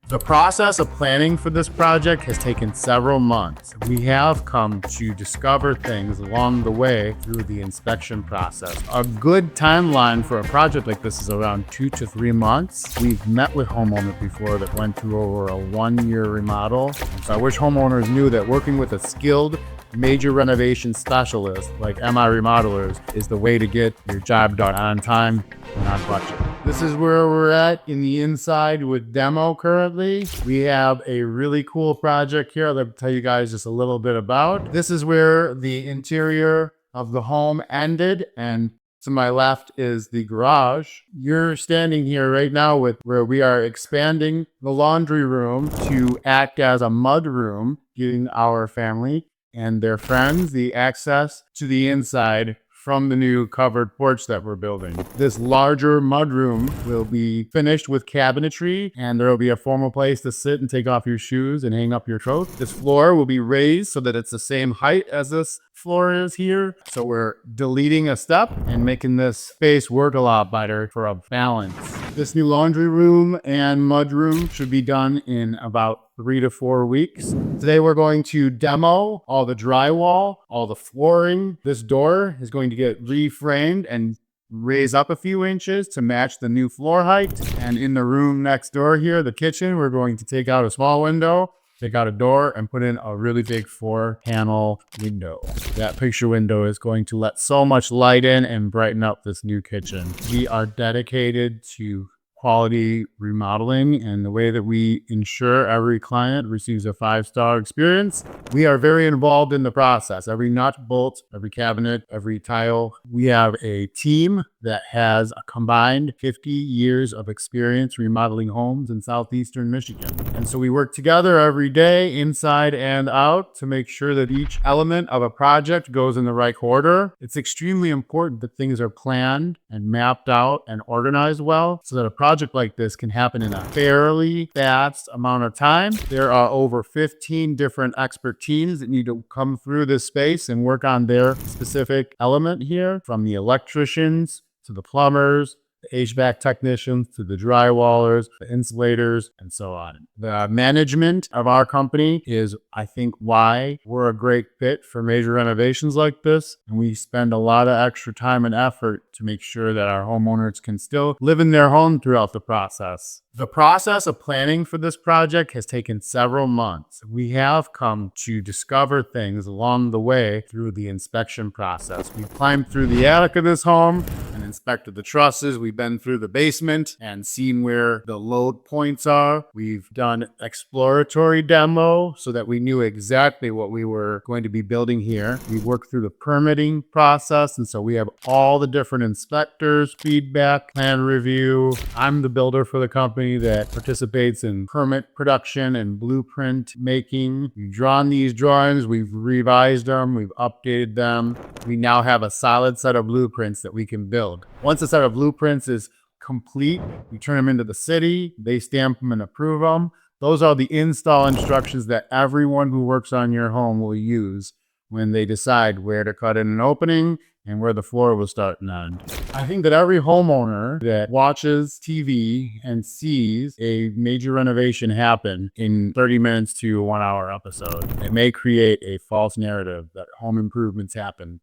The process of planning for this project has taken several months. We have come to discover things along the way through the inspection process. A good timeline for a project like this is around 2 to 3 months. We've met with homeowners before that went through over a 1-year remodel. So I wish homeowners knew that working with a skilled major renovation specialist like MI Remodelers is the way to get your job done on time and on budget. This is where we're at in the inside with demo currently. We have a really cool project here that I'll tell you guys just a little bit about. This is where the interior of the home ended, and to my left is the garage. You're standing here right now with where we are expanding the laundry room to act as a mudroom, giving our family and their friends the access to the inside from the new covered porch that we're building. This larger mudroom will be finished with cabinetry, and there will be a formal place to sit and take off your shoes and hang up your coat. This floor will be raised so that it's the same height as this floor is here. So we're deleting a step and making this space work a lot better for a balance. This new laundry room and mudroom should be done in about 3 to 4 weeks. Today we're going to demo all the drywall, all the flooring. This door is going to get reframed and raise up a few inches to match the new floor height. And in the room next door here, the kitchen, we're going to take out a small window, take out a door, and put in a really big 4-panel window. That picture window is going to let so much light in and brighten up this new kitchen. We are dedicated to quality remodeling, and the way that we ensure every client receives a 5-star experience. We are very involved in the process. Every nut, bolt, every cabinet, every tile. We have a team that has a combined 50 years of experience remodeling homes in southeastern Michigan. And so we work together every day, inside and out, to make sure that each element of a project goes in the right order. It's extremely important that things are planned and mapped out and organized well so that a project like this can happen in a fairly fast amount of time. There are over 15 different expert teams that need to come through this space and work on their specific element here, from the electricians to the plumbers, the HVAC technicians to the drywallers, the insulators, and so on. The management of our company is, I think, why we're a great fit for major renovations like this. And we spend a lot of extra time and effort to make sure that our homeowners can still live in their home throughout the process. The process of planning for this project has taken several months. We have come to discover things along the way through the inspection process. We climbed through the attic of this home and inspected the trusses. We've been through the basement and seen where the load points are. We've done exploratory demo so that we knew exactly what we were going to be building here. We worked through the permitting process, and so we have all the different inspectors, feedback, plan review. I'm the builder for the company that participates in permit production and blueprint making. We've drawn these drawings, we've revised them, we've updated them. We now have a solid set of blueprints that we can build. Once a set of blueprints is complete, we turn them into the city, they stamp them and approve them. Those are the install instructions that everyone who works on your home will use when they decide where to cut in an opening and where the floor will start and end. I think that every homeowner that watches TV and sees a major renovation happen in 30 minutes to a 1-hour episode, it may create a false narrative that home improvements happen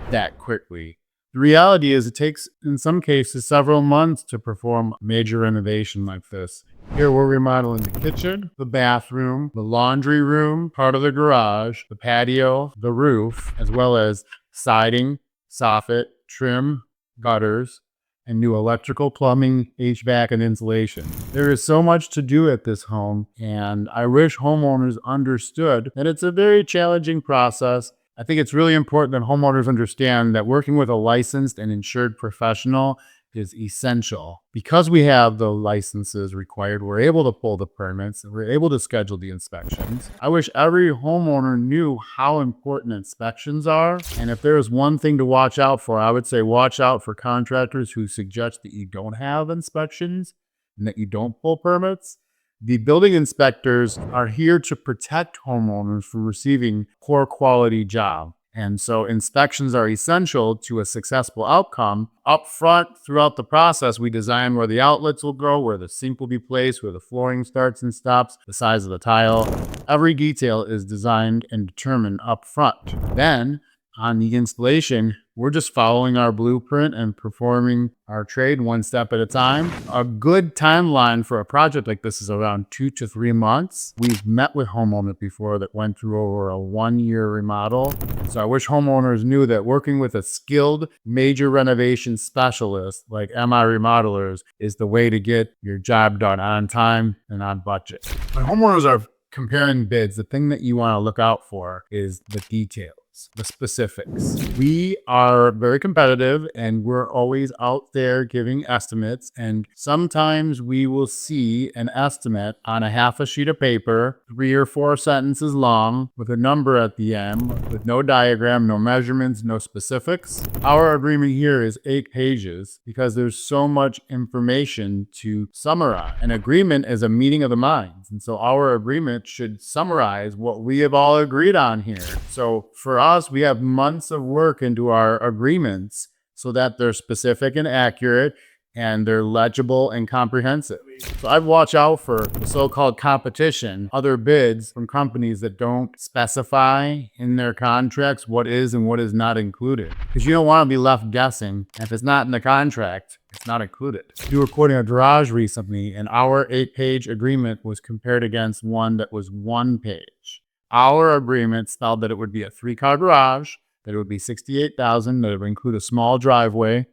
that quickly. The reality is it takes, in some cases, several months to perform a major renovation like this. Here we're remodeling the kitchen, the bathroom, the laundry room, part of the garage, the patio, the roof, as well as siding, soffit, trim, gutters, and new electrical, plumbing, HVAC, and insulation. There is so much to do at this home, and I wish homeowners understood that it's a very challenging process. I think it's really important that homeowners understand that working with a licensed and insured professional is essential. Because we have the licenses required, we're able to pull the permits, and we're able to schedule the inspections. I wish every homeowner knew how important inspections are. And if there is one thing to watch out for, I would say watch out for contractors who suggest that you don't have inspections and that you don't pull permits. The building inspectors are here to protect homeowners from receiving poor quality job. And so inspections are essential to a successful outcome. Up front, throughout the process, we design where the outlets will go, where the sink will be placed, where the flooring starts and stops, the size of the tile. Every detail is designed and determined up front. Then, on the installation, we're just following our blueprint and performing our trade one step at a time. A good timeline for a project like this is around 2 to 3 months. We've met with homeowners before that went through over a 1-year remodel. So I wish homeowners knew that working with a skilled major renovation specialist like MI Remodelers is the way to get your job done on time and on budget. When homeowners are comparing bids, the thing that you want to look out for is the details, the specifics. We are very competitive and we're always out there giving estimates. And sometimes we will see an estimate on a half a sheet of paper, 3 or 4 sentences long with a number at the end, with no diagram, no measurements, no specifics. Our agreement here is 8 pages because there's so much information to summarize. An agreement is a meeting of the minds. And so our agreement should summarize what we have all agreed on here. So for us, we have months of work into our agreements so that they're specific and accurate and they're legible and comprehensive. So I'd watch out for the so-called competition, other bids from companies that don't specify in their contracts what is and what is not included. Because you don't want to be left guessing. If it's not in the contract, it's not included. We were quoting a garage recently, and our 8-page agreement was compared against one that was 1 page. Our agreement spelled that it would be a 3-car garage, that it would be $68,000, that it would include a small driveway,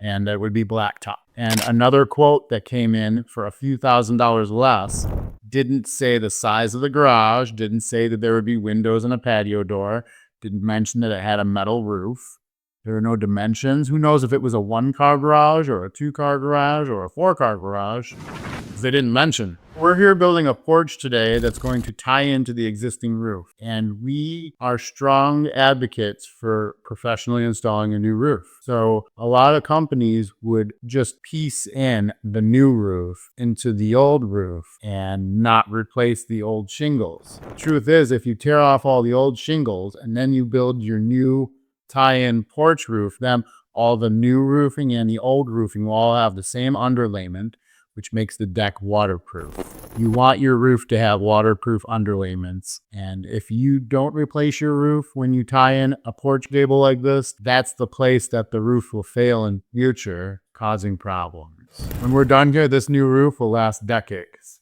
and that it would be blacktop. And another quote that came in for a few $1,000s less didn't say the size of the garage, didn't say that there would be windows and a patio door, didn't mention that it had a metal roof. There are no dimensions. Who knows if it was a 1-car garage or a 2-car garage or a 4-car garage? They didn't mention. We're here building a porch today that's going to tie into the existing roof. And we are strong advocates for professionally installing a new roof. So a lot of companies would just piece in the new roof into the old roof and not replace the old shingles. The truth is, if you tear off all the old shingles and then you build your new tie-in porch roof, then all the new roofing and the old roofing will all have the same underlayment, which makes the deck waterproof. You want your roof to have waterproof underlayments. And if you don't replace your roof when you tie in a porch gable like this, that's the place that the roof will fail in future, causing problems. When we're done here, this new roof will last decades.